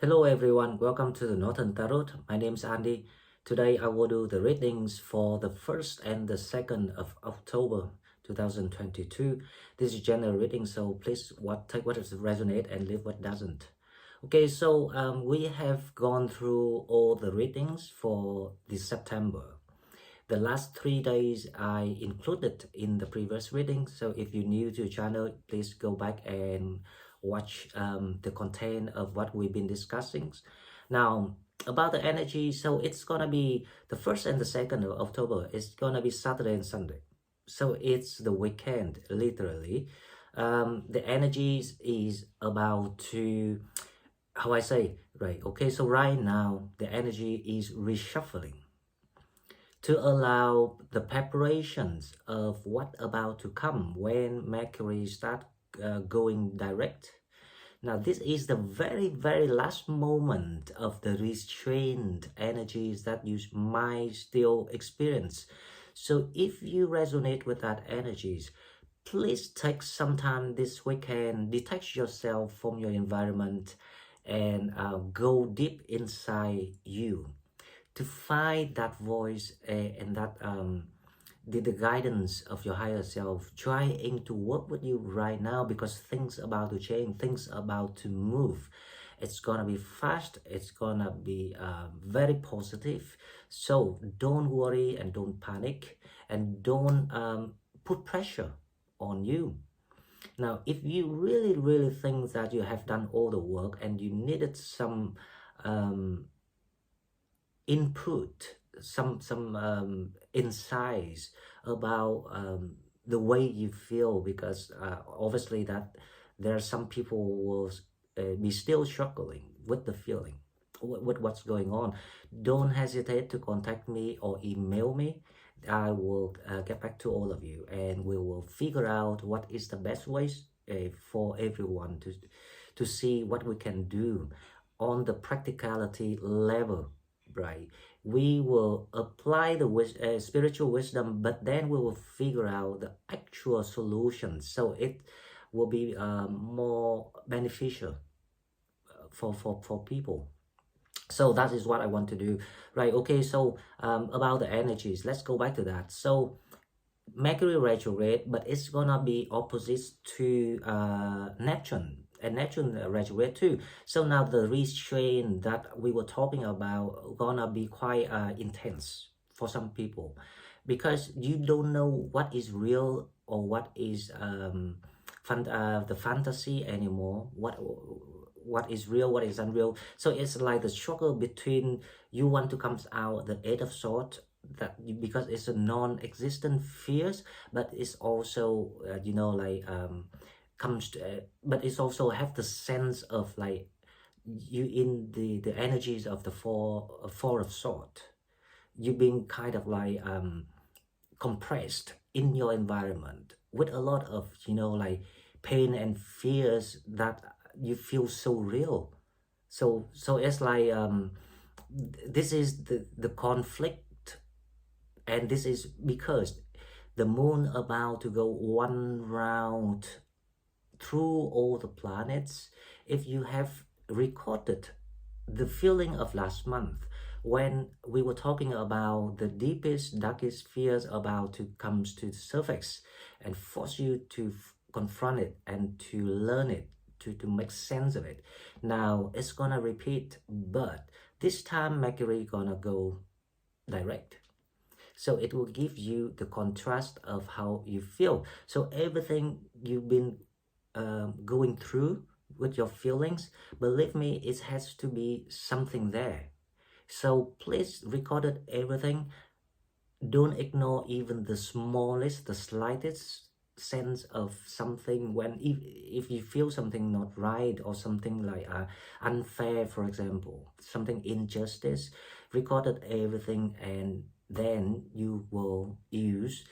Hello everyone, welcome to the Northern Tarot. My name is Andy. Today I will do the readings for the 1st and the 2nd of October 2022. This is general reading, so please take what resonate and leave what doesn't. Okay, so we have gone through all the readings for this September. The last 3 days I included in the previous reading, so if you're new to the channel, please go back and watch the content of what we've been discussing. Now, about the energy, so it's gonna be the 1st and the 2nd of October. It's gonna be Saturday and Sunday, so it's the weekend, literally. The energies is about to, how I say, right? Okay, so right now the energy is reshuffling to allow the preparations of what about to come when Mercury start going direct. Now this is the very last moment of the restrained energies that you might still experience. So if you resonate with that energies, please take some time this weekend, detach yourself from your environment and go deep inside you to find that voice and that the guidance of your higher self trying to work with you right now, because things about to change, things about to move. It's gonna be fast, it's gonna be very positive. So don't worry and don't panic and don't put pressure on you. Now if you really think that you have done all the work and you needed some input, some insights about the way you feel, because obviously that there are some people who will be still struggling with the feeling, with what's going on. Don't hesitate to contact me or email me. I will get back to all of you and we will figure out what is the best ways for everyone to see what we can do on the practicality level. Right, we will apply the spiritual wisdom, but then we will figure out the actual solutions, so it will be more beneficial for people. So that is what I want to do. Right, okay, so about the energies, let's go back to that. So Mercury retrograde, but it's gonna be opposite to Neptune, and Neptune retrograde too. So now the restraint that we were talking about gonna be quite intense for some people, because you don't know what is real or what is the fantasy anymore. What is real, what is unreal. So it's like the struggle between you want to come out the Eight of Swords, that because it's a non-existent fears, but it's also comes to, but it's also have the sense of like you in the energies of the four of Swords. You being kind of like compressed in your environment with a lot of like pain and fears that you feel so real. So it's like this is the conflict, and this is because the moon about to go one round through all the planets. If you have recorded the feeling of last month when we were talking about the deepest darkest fears about to comes to the surface and force you to confront it and to learn it, to make sense of it. Now it's gonna repeat, but this time Mercury gonna go direct, so it will give you the contrast of how you feel. So everything you've been going through with your feelings, believe me, it has to be something there. So please record it, everything. Don't ignore even the smallest, the slightest sense of something. When if you feel something not right or something like unfair, for example, something injustice, recorded everything, and then you will use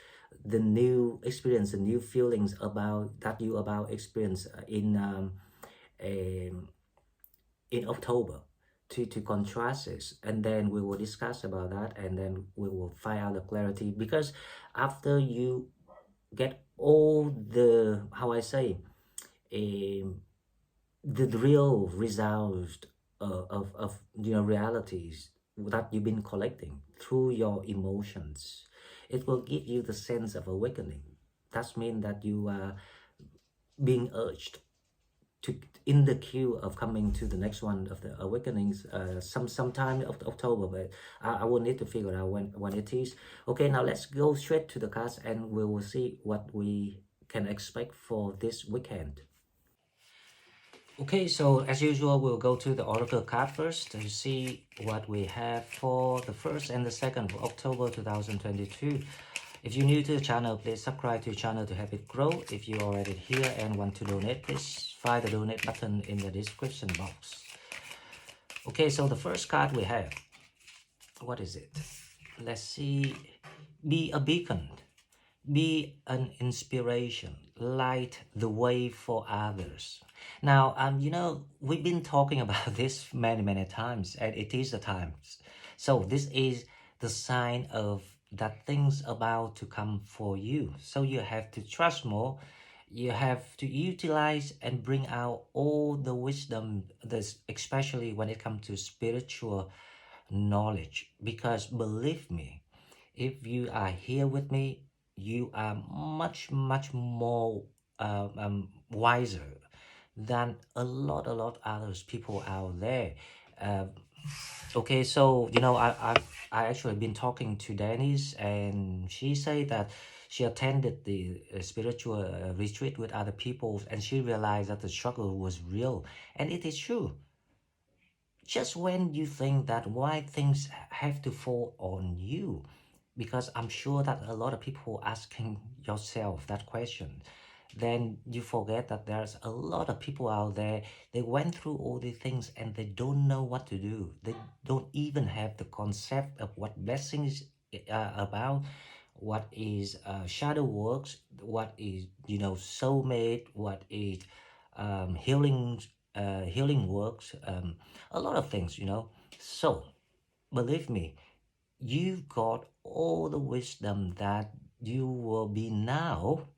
the new experience, the new feelings about that you about experience in October to contrast this, and then we will discuss about that, and then we will find out the clarity. Because after you get all the, how I say, the real result of realities that you've been collecting through your emotions. It will give you the sense of awakening. That means that you are being urged to in the queue of coming to the next one of the awakenings, sometime of October, but I will need to figure out when it is. Okay, now let's go straight to the cards and we will see what we can expect for this weekend. Okay, so as usual, we'll go to the Oracle card first to see what we have for the 1st and the 2nd of October 2022. If you're new to the channel, please subscribe to the channel to help it grow. If you're already here and want to donate, please find the donate button in the description box. Okay, so the first card we have, what is it? Let's see. Be a beacon. Be an inspiration. Light the way for others. Now, we've been talking about this many times, and it is the times. So this is the sign of that things about to come for you. So you have to trust more. You have to utilize and bring out all the wisdom, this, especially when it comes to spiritual knowledge. Because believe me, if you are here with me, you are much more wiser than a lot others people out there. uh, okay, so I actually been talking to Denise, and she said that she attended the spiritual retreat with other people, and she realized that the struggle was real, and it is true. Just when you think that why things have to fall on you, because I'm sure that a lot of people asking yourself that question, then you forget that there's a lot of people out there. They went through all these things and they don't know what to do. They don't even have the concept of what blessings are about, what is shadow works, what is soulmate, what is healing, healing works, a lot of things, So believe me, you've got all the wisdom that you will be now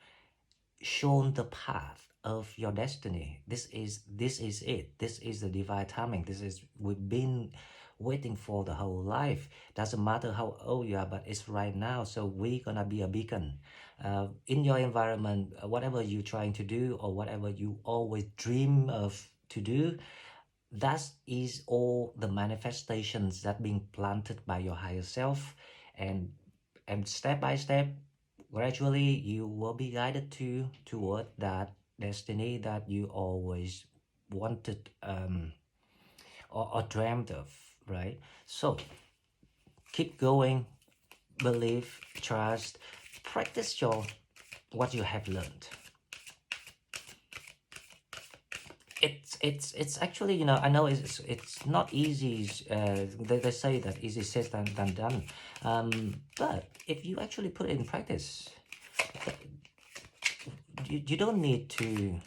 shown the path of your destiny. This is it. This is the divine timing. This is we've been waiting for the whole life. Doesn't matter how old you are, but it's right now. So we're gonna be a beacon in your environment. Whatever you're trying to do or whatever you always dream of to do, that is all the manifestations that being planted by your higher self, and step by step, gradually you will be guided toward that destiny that you always wanted, or dreamed of, right? So keep going, believe, trust, practice your what you have learned. It's actually, I know it's not easy. They say that easy said than done, but if you actually put it in practice, you don't need to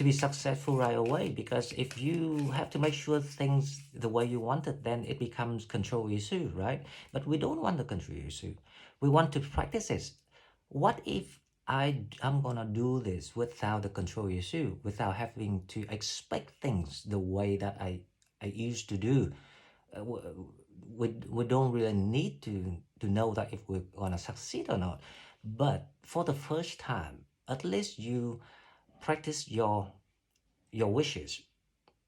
be successful right away, because if you have to make sure things the way you want it, then it becomes control issue, right? But we don't want the control issue. We want to practice it. What if I'm gonna do this without the control issue, without having to expect things the way that I used to do? We don't really need to know that if we're gonna succeed or not. But for the first time, at least you practice your wishes,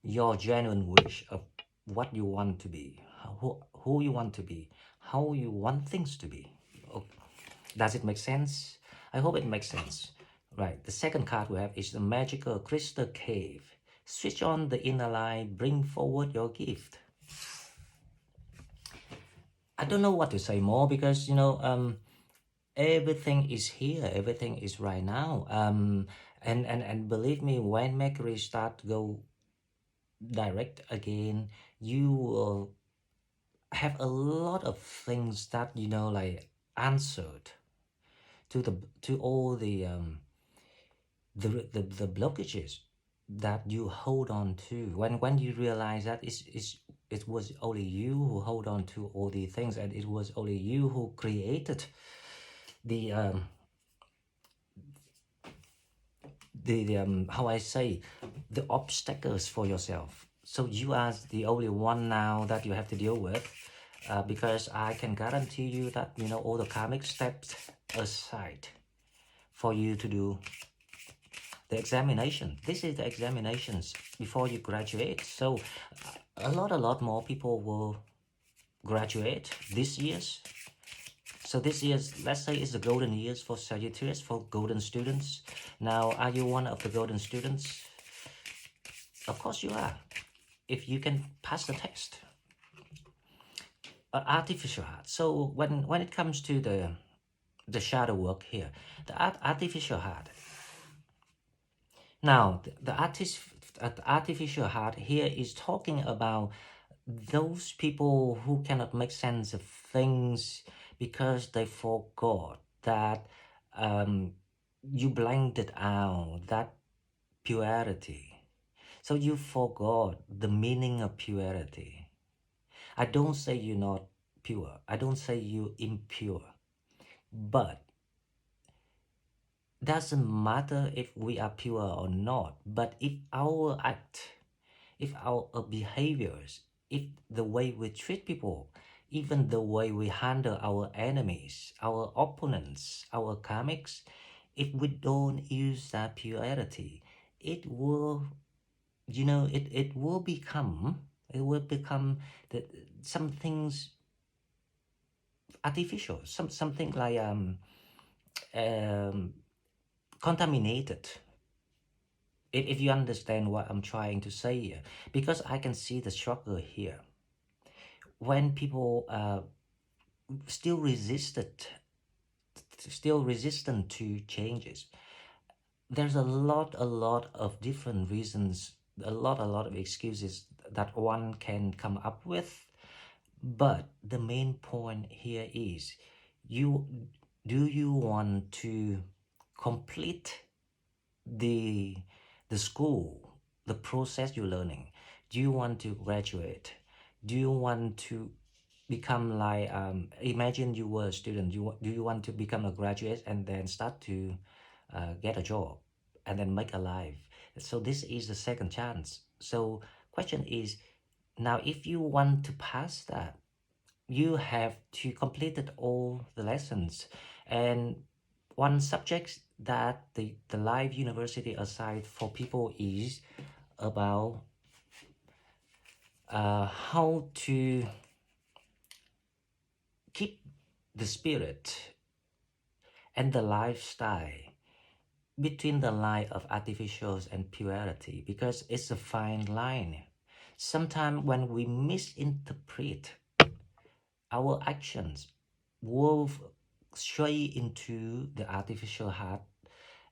your genuine wish of what you want to be, who you want to be, how you want things to be. Does it make sense? I hope it makes sense. Right, the second card we have is the magical crystal cave. Switch on the inner light, bring forward your gift. I don't know what to say more, because everything is here, everything is right now. And believe me, when Mercury start to go direct again, you will have a lot of things that like answered to all the blockages that you hold on to. When you realize that it was only you who hold on to all these things, and it was only you who created the how I say, the obstacles for yourself. So you are the only one now that you have to deal with, because I can guarantee you that, you know, all the karmic steps aside for you to do the examination. This is the examinations before you graduate. So a lot more people will graduate this year's. So this year's, let's say, is the golden years for Sagittarius, for golden students. Now, are you one of the golden students? Of course you are, if you can pass the test. Artificial heart. So when it comes to the shadow work here, the artificial heart. Now, the artificial heart here is talking about those people who cannot make sense of things because they forgot that you blanked out that purity. So you forgot the meaning of purity. I don't say you're not pure. I don't say you're impure. But doesn't matter if we are pure or not. But if our act, if our behaviors, if the way we treat people, even the way we handle our enemies, our opponents, our karmics, if we don't use that purity, it will, you know, it will become the, some things artificial, something like contaminated. If you understand what I'm trying to say here, because I can see the struggle here. When people still resistant to changes, there's a lot of different reasons, a lot of excuses that one can come up with. But the main point here is, do you want to complete the school, the process you're learning? Do you want to graduate? Do you want to become like, imagine you were a student, do you want to become a graduate and then start to get a job and then make a life? So this is the second chance. So question is, now if you want to pass that, you have to complete all the lessons. And one subject that the live university aside for people is about how to keep the spirit and the lifestyle between the line of artificials and purity, because it's a fine line. Sometimes when we misinterpret our actions, will stray into the artificial heart,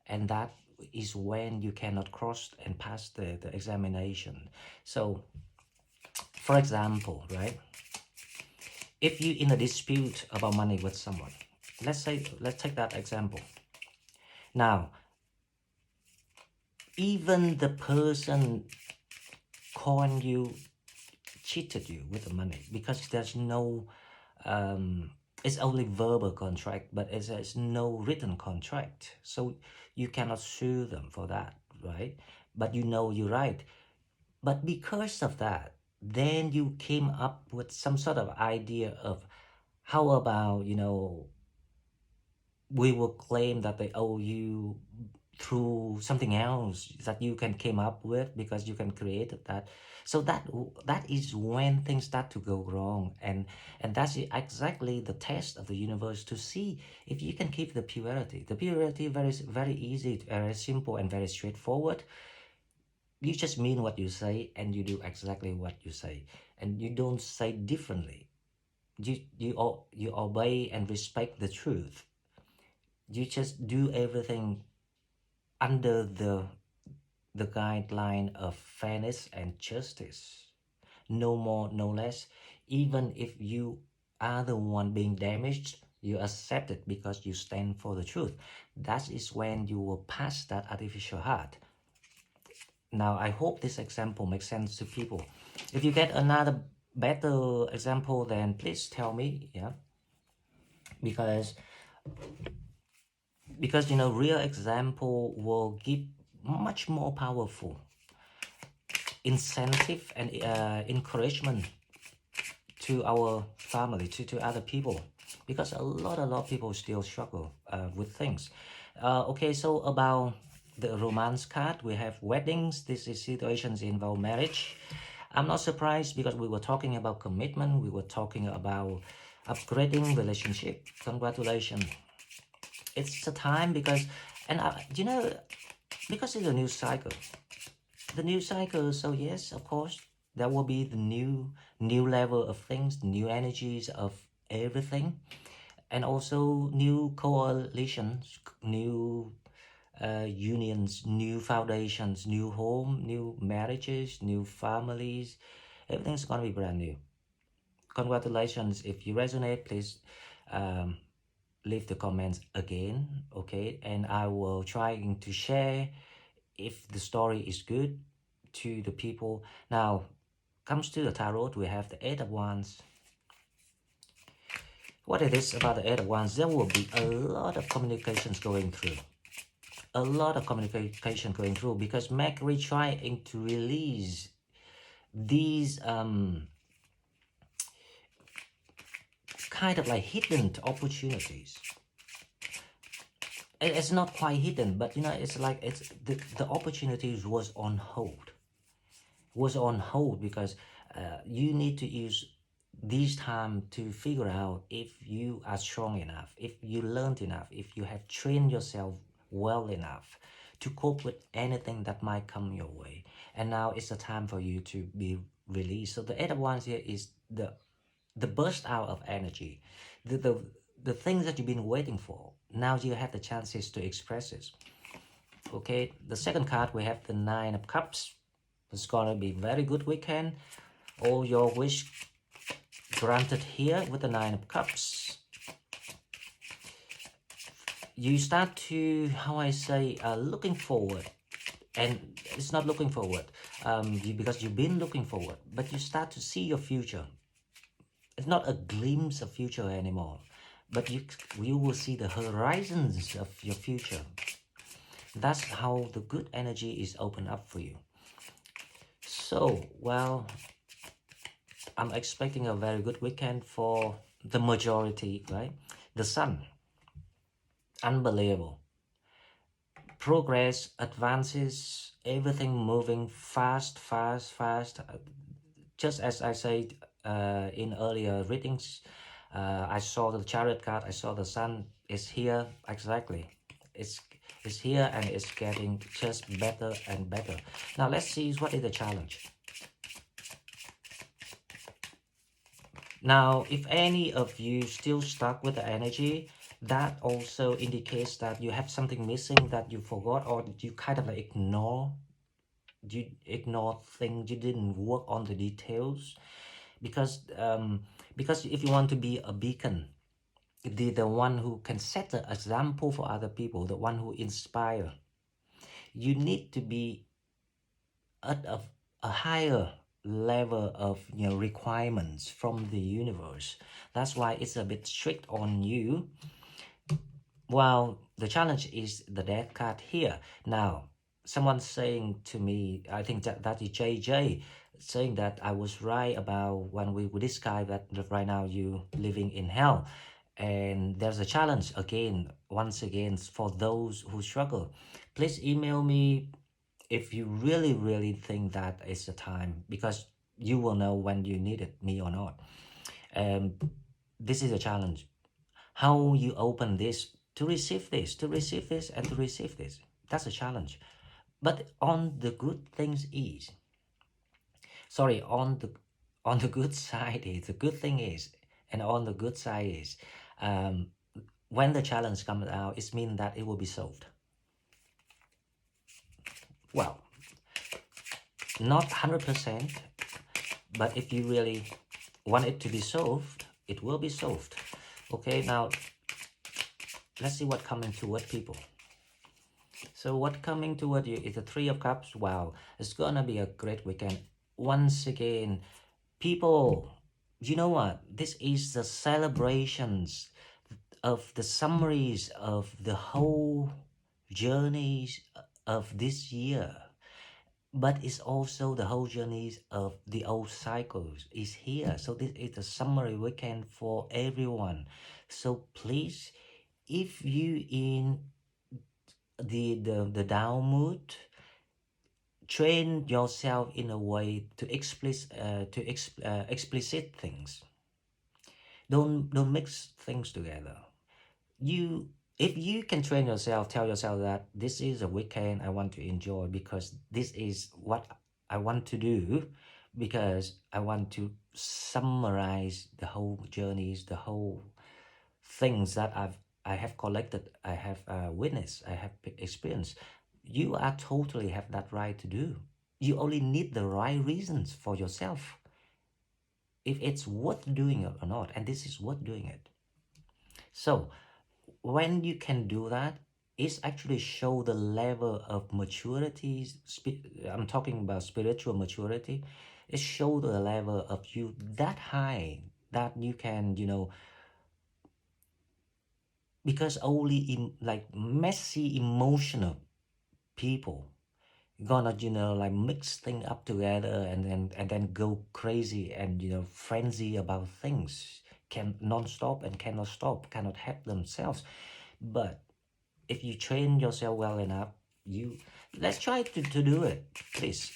and that is when you cannot cross and pass the examination. So for example, right, if you in a dispute about money with someone, let's take that example. Now, even the person con you, cheated you with the money, because there's no it's only verbal contract, but it's no written contract, so you cannot sue them for that, right? But you know you're right. But because of that, then you came up with some sort of idea of, how about, you know, we will claim that they owe you through something else that you can came up with because you can create that. So that is when things start to go wrong, and that's exactly the test of the universe, to see if you can keep the purity. The purity very easy, very simple, and very straightforward. You just mean what you say, and you do exactly what you say, and you don't say differently. You obey and respect the truth. You just do everything under the guideline of fairness and justice. No more, no less. Even if you are the one being damaged, you accept it because you stand for the truth. That is when you will pass that artificial heart. Now, I hope this example makes sense to people. If you get another better example, then please tell me, yeah? Because you know, real example will give much more powerful. incentive and encouragement to our family, to other people, because a lot of people still struggle with things. Okay, so about the romance card, we have weddings. This is situations involve marriage. I'm not surprised because we were talking about commitment. We were talking about upgrading relationship. Congratulations. It's the time because, and you know, because it's a new cycle. The new cycle, so yes, of course, there will be the new level of things, new energies of everything, and also new coalitions, new unions, new foundations, new home, new marriages, new families. Everything's gonna be brand new. Congratulations. If you resonate, please um, leave the comments again, okay? And I will try to share if the story is good to the people. Now, comes to the tarot, we have the Eight of Wands. What it is about the Eight of Wands, there will be a lot of communications going through. A lot of communication going through because Mercury trying to release these kind of like hidden opportunities. It's not quite hidden, but you know, it's like it's the opportunities was on hold. Was on hold because you need to use this time to figure out if you are strong enough, if you learned enough, if you have trained yourself well enough to cope with anything that might come your way. And now it's the time for you to be released. So the Eight of Wands here is the burst out of energy, the things that you've been waiting for. Now you have the chances to express it. Okay, the second card we have the Nine of Cups. It's gonna be very good weekend. All your wish granted here with the Nine of Cups. You start to, how I say, looking forward. And it's not looking forward because you've been looking forward, but you start to see your future. It's not a glimpse of future anymore, but you will see the horizons of your future. That's how the good energy is open up for you. So, well, I'm expecting a very good weekend for the majority, right? The Sun, unbelievable. Progress, advances, everything moving fast. Just as I said in earlier readings, I saw the Chariot card, I saw the Sun is here, exactly. It's here and it's getting just better and better. Now let's see what is the challenge. Now, if any of you still stuck with the energy, that also indicates that you have something missing that you forgot or you kind of like ignore. You ignore things, you didn't work on the details. Because if you want to be a beacon, the one who can set the example for other people, the one who inspire, you need to be at a higher level of requirements from the universe. That's why it's a bit strict on you. Well, the challenge is the Death card here. Now, someone's saying to me, I think that is JJ, saying that I was right about when we described that right now you living in hell. And there's a challenge again, once again, for those who struggle. Please email me if you really think that is the time, because you will know when you needed me or not. This is a challenge. How you open this to receive this, to receive this, and to receive this. That's a challenge. But on the good things is, sorry, on the good side is, the good thing is, and on the good side is, when the challenge comes out, it means that it will be solved. Well, not 100%, but if you really want it to be solved, it will be solved. Okay, now let's see what coming toward people. So what coming toward you is the Three of Cups. Wow, it's gonna be a great weekend. Once again, people, you know what? This is the celebrations of the summaries of the whole journeys of this year. but it's also the whole journeys of the old cycles is here. So this is a summary weekend for everyone. So please, if you in the down mood, train yourself in a way to explicit things. Don't mix things together. You, if you can train yourself, tell yourself that this is a weekend I want to enjoy because this is what I want to do, because I want to summarize the whole journeys, the whole things that I have collected, I have witnessed, I have experienced. You are totally have that right to do. You only need the right reasons for yourself, if it's worth doing it or not, and this is worth doing it. So when you can do that, it's actually show the level of maturity. I'm talking about spiritual maturity. It show the level of you that high that you can, because only in like messy emotional people gonna like mix things up together and then go crazy and frenzy about things, can non-stop and cannot stop, cannot help themselves. But if you train yourself well enough, you let's try to do it, please.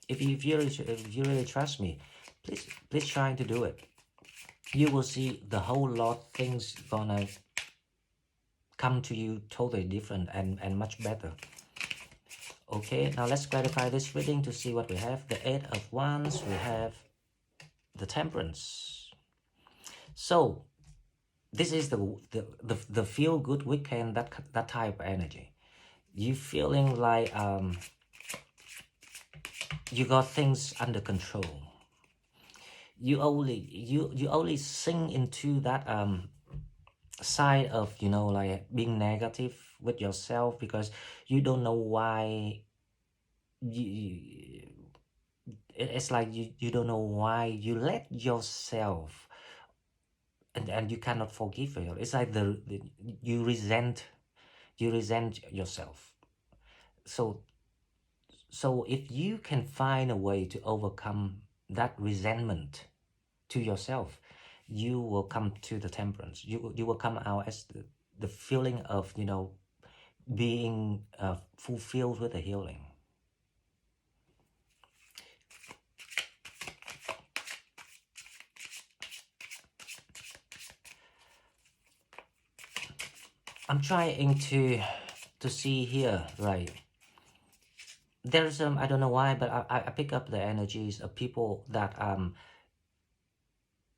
If you really trust me, please try to do it. You will see the whole lot things gonna come to you totally different and much better. Okay, now let's clarify this reading to see what we have. The Eight of Wands, we have the Temperance. So this is the feel good weekend, that type of energy. You feeling like you got things under control. You only sink into that side of like being negative with yourself, because you don't know why. It's like you don't know why you let yourself, and you cannot forgive yourself. It's like you resent yourself. So if you can find a way to overcome that resentment to yourself, you will come to the Temperance. You will come out as the feeling of being fulfilled with the healing. I'm trying to see here, right? There's I don't know why, but I pick up the energies of people that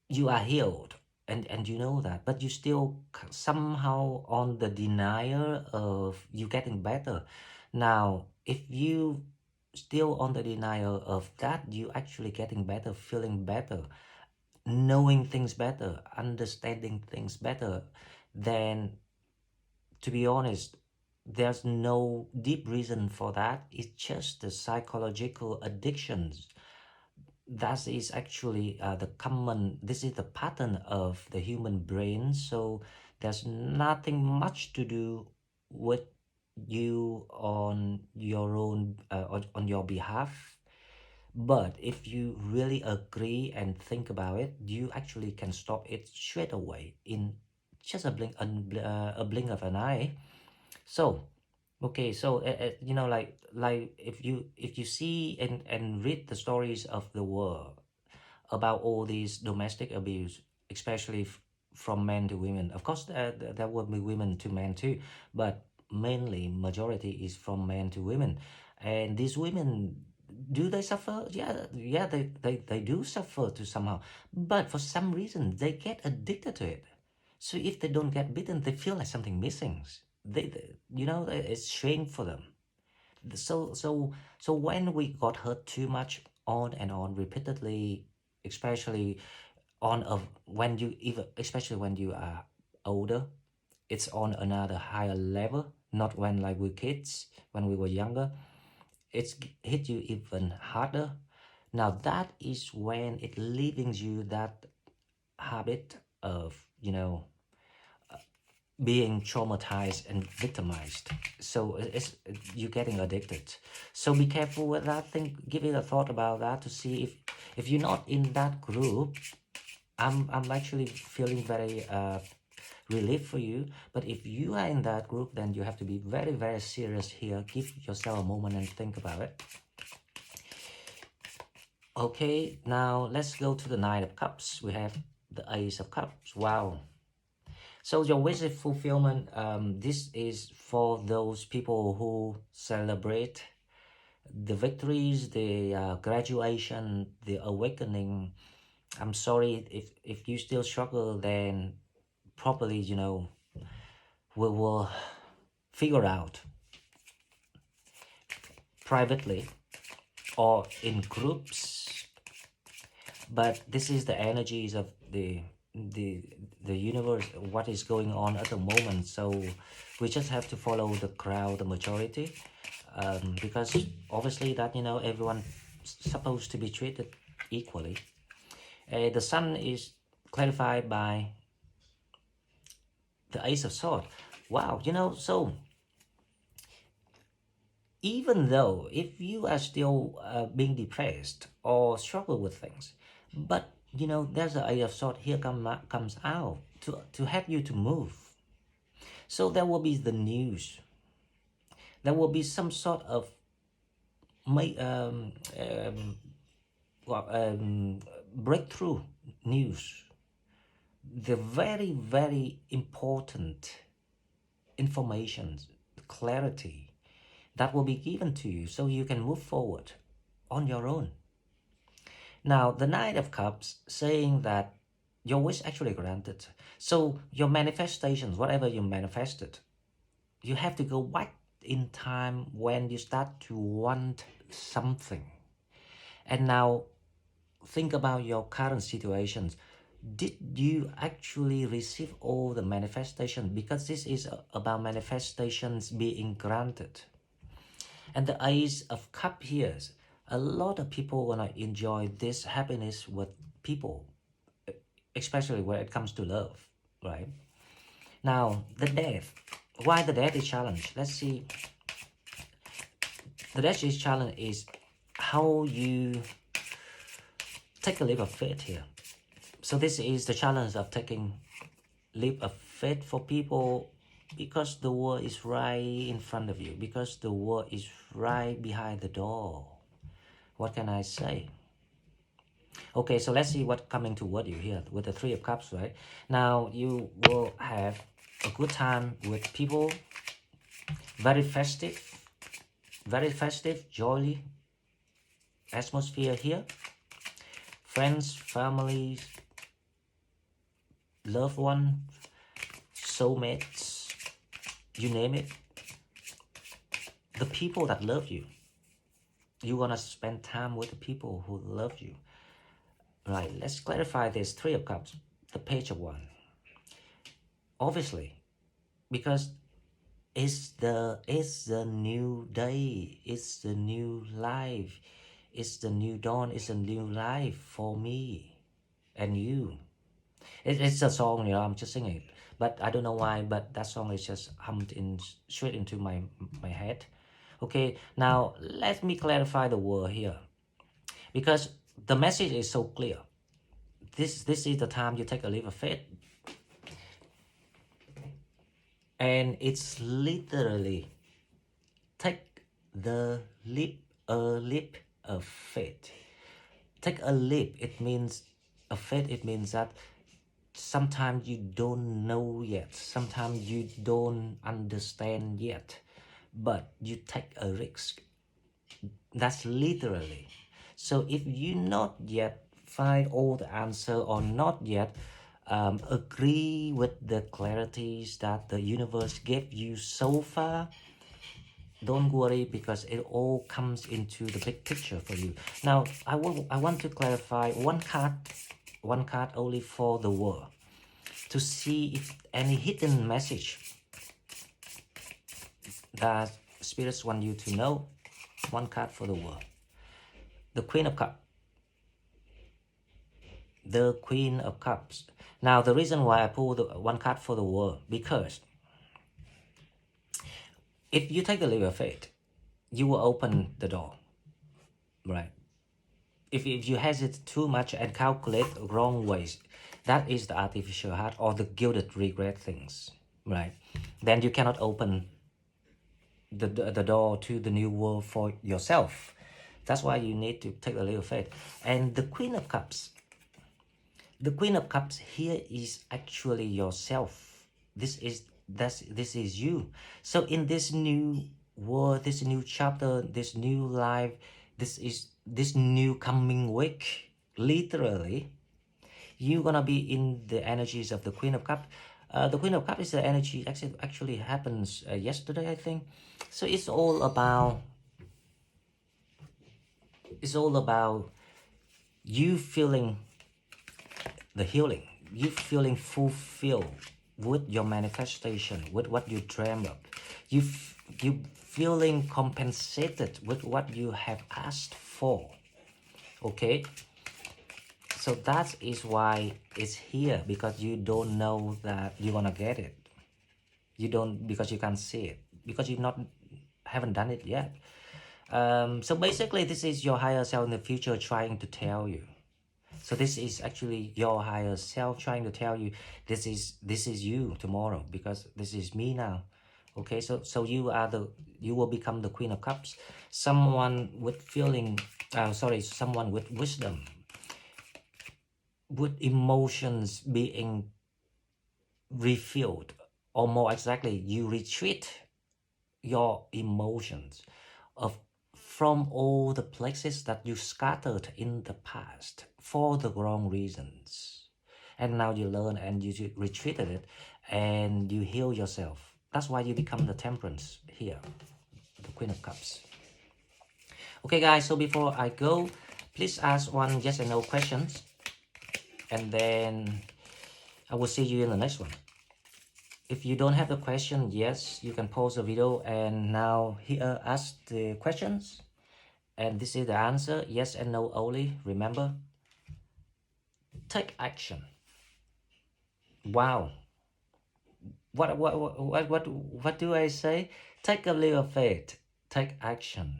you are healed, and you know that, but you still somehow on the denial of you getting better. Now if you still on the denial of that, you actually getting better, feeling better, knowing things better, understanding things better, then to be honest, there's no deep reason for that. It's just the psychological addictions. That is actually this is the pattern of the human brain. So there's nothing much to do with you on your own, on your behalf. But if you really agree and think about it, you actually can stop it straight away in just a blink of an eye. So okay, so like if you see and read the stories of the world about all these domestic abuse, especially from men to women. Of course, there will be women to men too, but mainly majority is from men to women. And these women, do they suffer? Yeah, they do suffer to somehow, but for some reason they get addicted to it. So if they don't get bitten, they feel like something missing. It's shame for them. So when we got hurt too much on and on repeatedly, especially when you even especially when you are older, it's on another higher level. Not when like we're kids, when we were younger, it's hit you even harder. Now that is when it leaving you that habit of being traumatized and victimized. So you're getting addicted. So be careful with that. Give it a thought about that to see if you're not in that group. I'm actually feeling very relief for you. But if you are in that group, then you have to be very, very serious here. Give yourself a moment and think about it. Okay, now let's go to the Nine of Cups. We have the Ace of Cups. Wow. So your wish fulfillment, this is for those people who celebrate the victories, the graduation, the awakening. I'm sorry if you still struggle, then probably, you know, we will figure out privately or in groups. But this is the energies of the universe, what is going on at the moment. So we just have to follow the crowd, the majority, because obviously that, you know, everyone supposed to be treated equally. The sun is clarified by the Ace of Swords. Wow, you know, so even though if you are still being depressed or struggle with things, but you know, there's an Ace of Swords here comes out to help you to move. So there will be the news. There will be some sort of breakthrough news. The very, very important information, clarity that will be given to you so you can move forward on your own. Now, the Knight of Cups saying that your wish actually granted. So your manifestations, whatever you manifested, you have to go back in time when you start to want something. And now think about your current situations. Did you actually receive all the manifestation? Because this is about manifestations being granted. And the Ace of Cups here, a lot of people want to enjoy this happiness with people, especially when it comes to love, right? Now, the Death. Why the Death is challenged? Let's see. The Death is challenge is how you take a leap of faith here. So this is the challenge of taking leap of faith for people, because the world is right in front of you, because the world is right behind the door. What can I say? Okay, so let's see what's coming toward you here with the Three of Cups, right? Now you will have a good time with people, very festive, jolly atmosphere here. Friends, families, loved one, soulmates, you name it. The people that love you. You want to spend time with the people who love you. Right, let's clarify this Three of Cups, the Page of Wands. Obviously, because it's the new day, it's the new life, it's the new dawn, it's a new life for me and you. It's a song, you know, I'm just singing it, but I don't know why, but that song is just hummed in straight into my head. Okay, now let me clarify the word here, because the message is so clear. This is the time you take a leap of faith, and it's literally take the leap, a leap of faith. Take a leap, it means a faith, it means that sometimes you don't know yet, sometimes you don't understand yet, but you take a risk. That's literally. So if you not yet find all the answer, or not yet agree with the clarities that the universe gave you so far, don't worry, because it all comes into the big picture for you. Now I want to clarify one card only for the world, to see if any hidden message that spirits want you to know. One card for the world. The Queen of Cups. The Queen of Cups. Now, the reason why I pulled one card for the World, because if you take the leap of faith, you will open the door, right? If you hesitate too much and calculate wrong ways, that is the artificial heart or the guilted regret things, right? Then you cannot open the door to the new world for yourself. That's why you need to take the leap of faith. And the Queen of Cups, the Queen of Cups here is actually yourself. This is you. So in this new world, this new chapter, this new life, this new coming week, literally, you're gonna be in the energies of the Queen of Cups. The Queen of Cups is the energy actually happens yesterday, I think. So it's all about you feeling the healing, you feeling fulfilled with your manifestation, with what you dream of, you feeling compensated with what you have asked for. Okay, so that is why it's here, because you don't know that you're gonna get it. You don't, because you can't see it, because you haven't done it yet. So basically, this is your higher self in the future trying to tell you. So this is actually your higher self trying to tell you this is you tomorrow, because this is me now. Okay, so you will become the Queen of Cups. Someone with someone with wisdom, with emotions being refilled, or more exactly, you retreat your emotions from all the places that you scattered in the past for the wrong reasons. And now you learn and you retreated it and you heal yourself. That's why you become the Temperance here, the Queen of Cups. Okay guys, so before I go, please ask one yes and no questions, and then I will see you in the next one. If you don't have the question, yes, you can pause the video and now here ask the questions. And this is the answer, yes and no only. Remember, take action. Wow. What do I say? Take a leap of faith. Take action.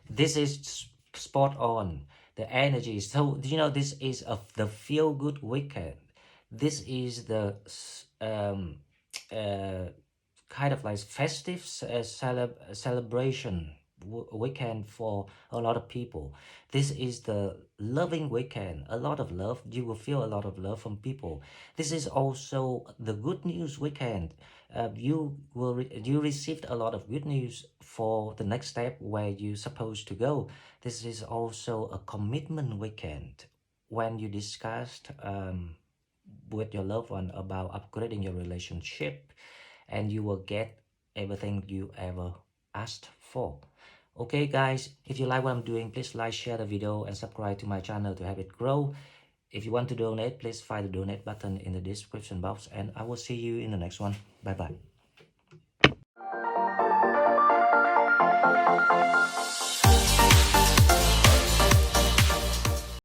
This is spot on. The energy. So you know, this is the feel good weekend. This is the kind of like festive celebration weekend for a lot of people. This is the loving weekend. A lot of love. You will feel a lot of love from people. This is also the good news weekend. You received a lot of good news for the next step where you're supposed to go. This is also a commitment weekend when you discussed with your loved one about upgrading your relationship, and you will get everything you ever asked for. Okay guys, if you like what I'm doing, please like, share the video and subscribe to my channel to help it grow. If you want to donate, please find the donate button in the description box, and I will see you in the next one. Bye bye.